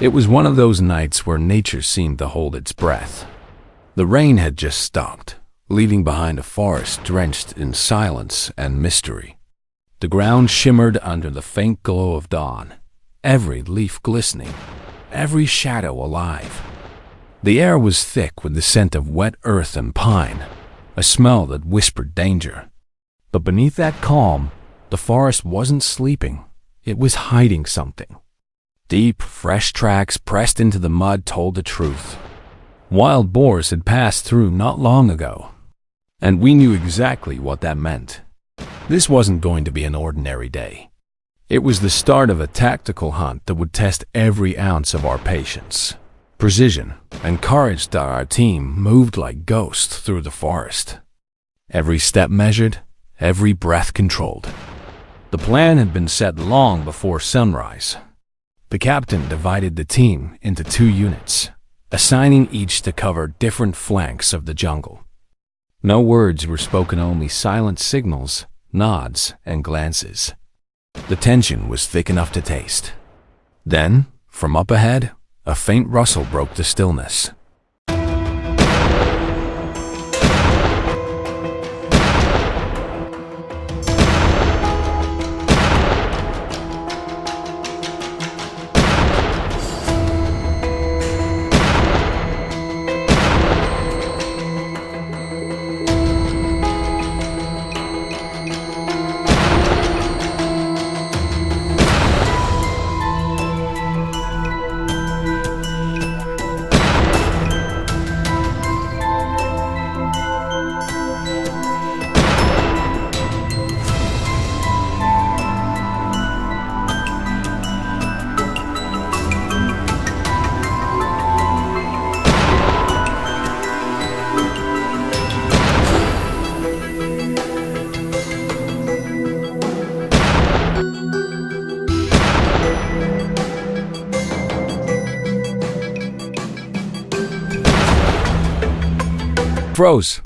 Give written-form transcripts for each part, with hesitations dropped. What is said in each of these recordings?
It was one of those nights where nature seemed to hold its breath. The rain had just stopped, leaving behind a forest drenched in silence and mystery. The ground shimmered under the faint glow of dawn, every leaf glistening, every shadow alive. The air was thick with the scent of wet earth and pine, a smell that whispered danger. But beneath that calm, the forest wasn't sleeping. It was hiding something. Deep, fresh tracks pressed into the mud told the truth. Wild boars had passed through not long ago, and we knew exactly what that meant. This wasn't going to be an ordinary day. It was the start of a tactical hunt that would test every ounce of our patience, precision, and courage that our team moved like ghosts through the forest. Every step measured, every breath controlled. The plan had been set long before sunrise. The captain divided the team into 2 units, assigning each to cover different flanks of the jungle. No words were spoken, only silent signals, nods, and glances. The tension was thick enough to taste. Then, from up ahead, a faint rustle broke the stillness. Froze.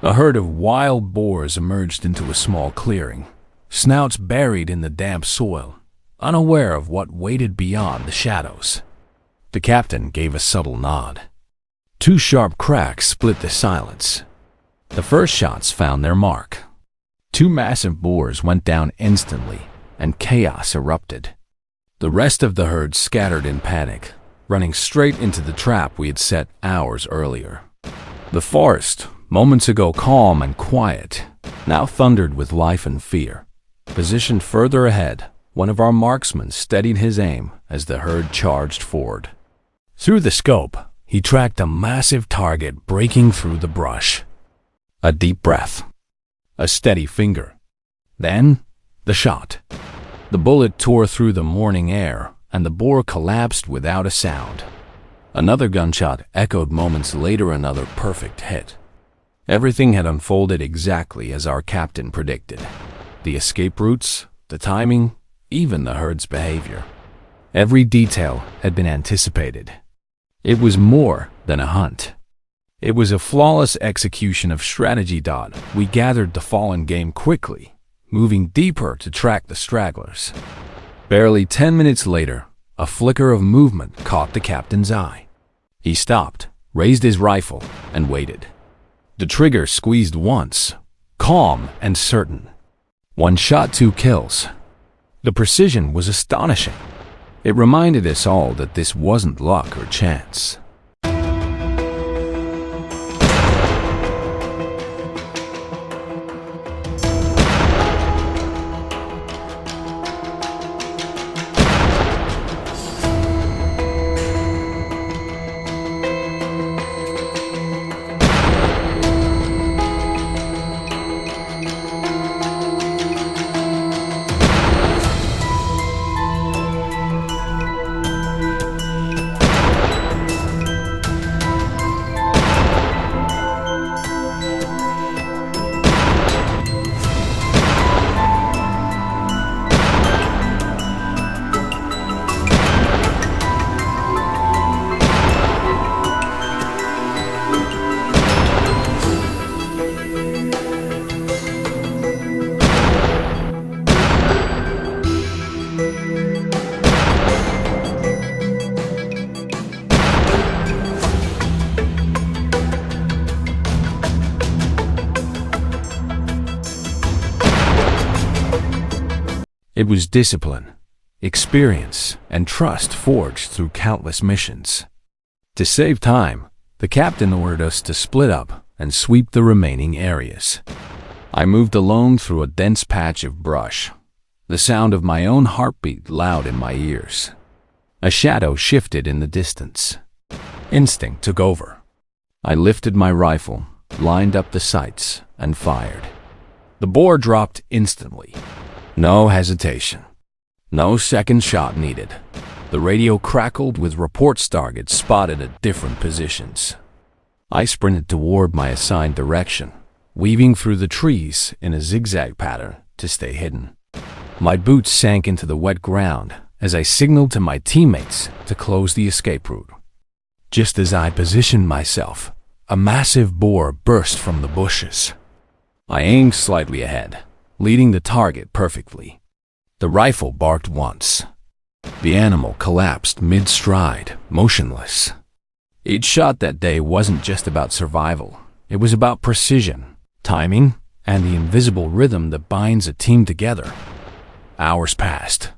A herd of wild boars emerged into a small clearing, snouts buried in the damp soil, unaware of what waited beyond the shadows. The captain gave a subtle nod. 2 sharp cracks split the silence. The first shots found their mark. 2 massive boars went down instantly, and chaos erupted. The rest of the herd scattered in panic, running straight into the trap we had set hours earlier. The forest, moments ago calm and quiet, now thundered with life and fear. Positioned further ahead, one of our marksmen steadied his aim as the herd charged forward. Through the scope, he tracked a massive target breaking through the brush. A deep breath. A steady finger. Then, the shot. The bullet tore through the morning air, and the boar collapsed without a sound. Another gunshot echoed moments later, another perfect hit. Everything had unfolded exactly as our captain predicted. The escape routes, the timing, even the herd's behavior. Every detail had been anticipated. It was more than a hunt. It was a flawless execution of strategy. We gathered the fallen game quickly, moving deeper to track the stragglers. Barely 10 minutes later, a flicker of movement caught the captain's eye. He stopped, raised his rifle, and waited. The trigger squeezed once, calm and certain. 1 shot, 2 kills. The precision was astonishing. It reminded us all that this wasn't luck or chance. It was discipline, experience, and trust forged through countless missions. To save time, the captain ordered us to split up and sweep the remaining areas. I moved alone through a dense patch of brush, the sound of my own heartbeat loud in my ears. A shadow shifted in the distance. Instinct took over. I lifted my rifle, lined up the sights, and fired. The boar dropped instantly. No hesitation. No second shot needed. The radio crackled with reports targets spotted at different positions. I sprinted toward my assigned direction, weaving through the trees in a zigzag pattern to stay hidden. My boots sank into the wet ground as I signaled to my teammates to close the escape route. Just as I positioned myself, a massive boar burst from the bushes. I aimed slightly ahead, leading the target perfectly. The rifle barked once. The animal collapsed mid-stride, motionless. Each shot that day wasn't just about survival. It was about precision, timing, and the invisible rhythm that binds a team together. Hours passed.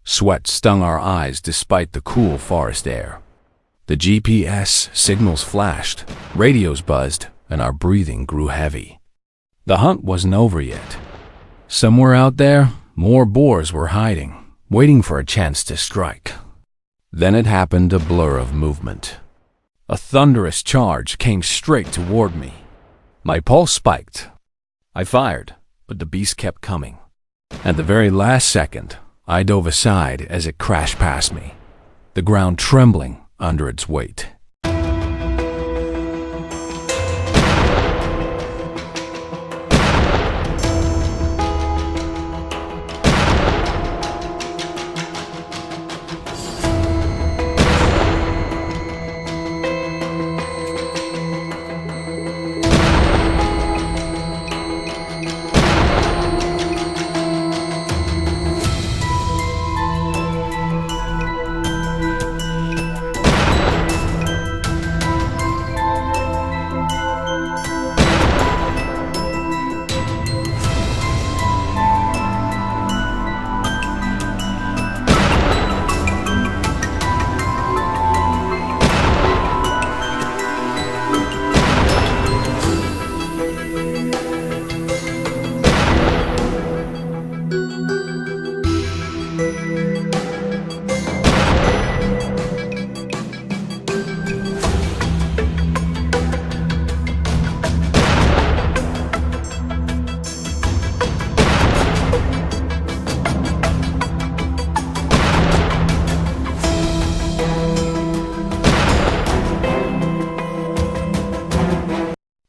Sweat stung our eyes despite the cool forest air. The GPS signals flashed, radios buzzed, and our breathing grew heavy. The hunt wasn't over yet. Somewhere out there, more boars were hiding, waiting for a chance to strike. Then it happened, a blur of movement. A thunderous charge came straight toward me. My pulse spiked. I fired, but the beast kept coming. At the very last second, I dove aside as it crashed past me, the ground trembling under its weight.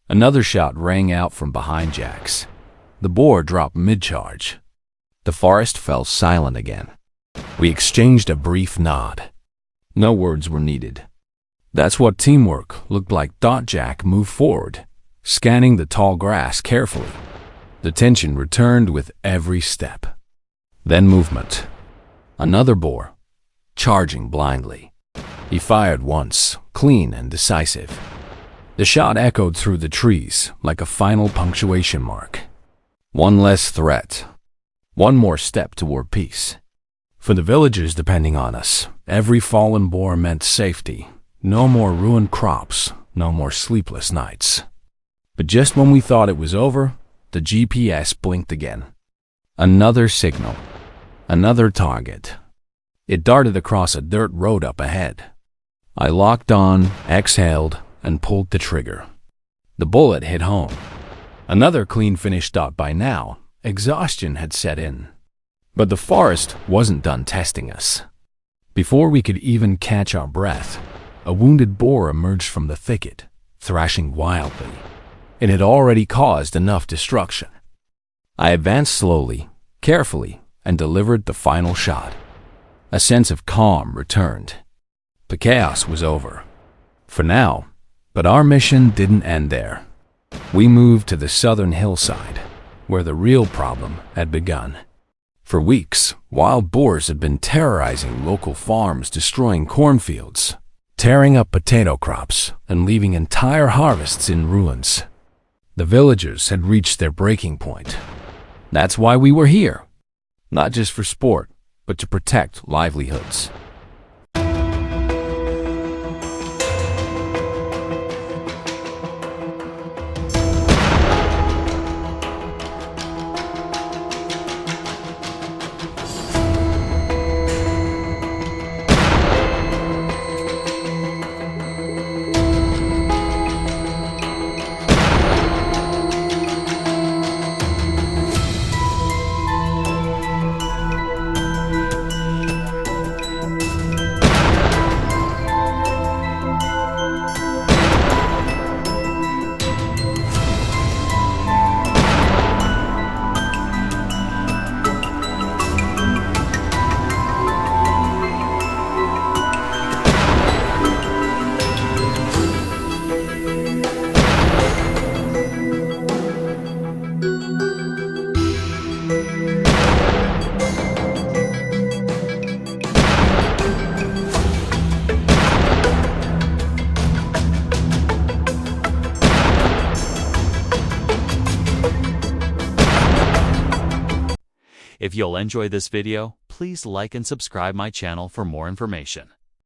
Another shot rang out from behind Jack's. The boar dropped mid-charge. The forest fell silent again. We exchanged a brief nod. No words were needed. That's what teamwork looked like. Jack moved forward, scanning the tall grass carefully. The tension returned with every step. Then movement. Another boar, charging blindly. He fired once, clean and decisive. The shot echoed through the trees like a final punctuation mark. One less threat. One more step toward peace. For the villagers depending on us, every fallen boar meant safety. No more ruined crops, no more sleepless nights. But just when we thought it was over, the GPS blinked again. Another signal. Another target. It darted across a dirt road up ahead. I locked on, exhaled, and pulled the trigger. The bullet hit home. Another clean finish shot. By now, exhaustion had set in. But the forest wasn't done testing us. Before we could even catch our breath, a wounded boar emerged from the thicket, thrashing wildly. It had already caused enough destruction. I advanced slowly, carefully, and delivered the final shot. A sense of calm returned. The chaos was over. For now. But our mission didn't end there. We moved to the southern hillside, where the real problem had begun. For weeks, wild boars had been terrorizing local farms, destroying cornfields, tearing up potato crops, and leaving entire harvests in ruins. The villagers had reached their breaking point. That's why we were here. not just for sport, but to protect livelihoods. If you'll enjoy this video, please like and subscribe my channel for more information.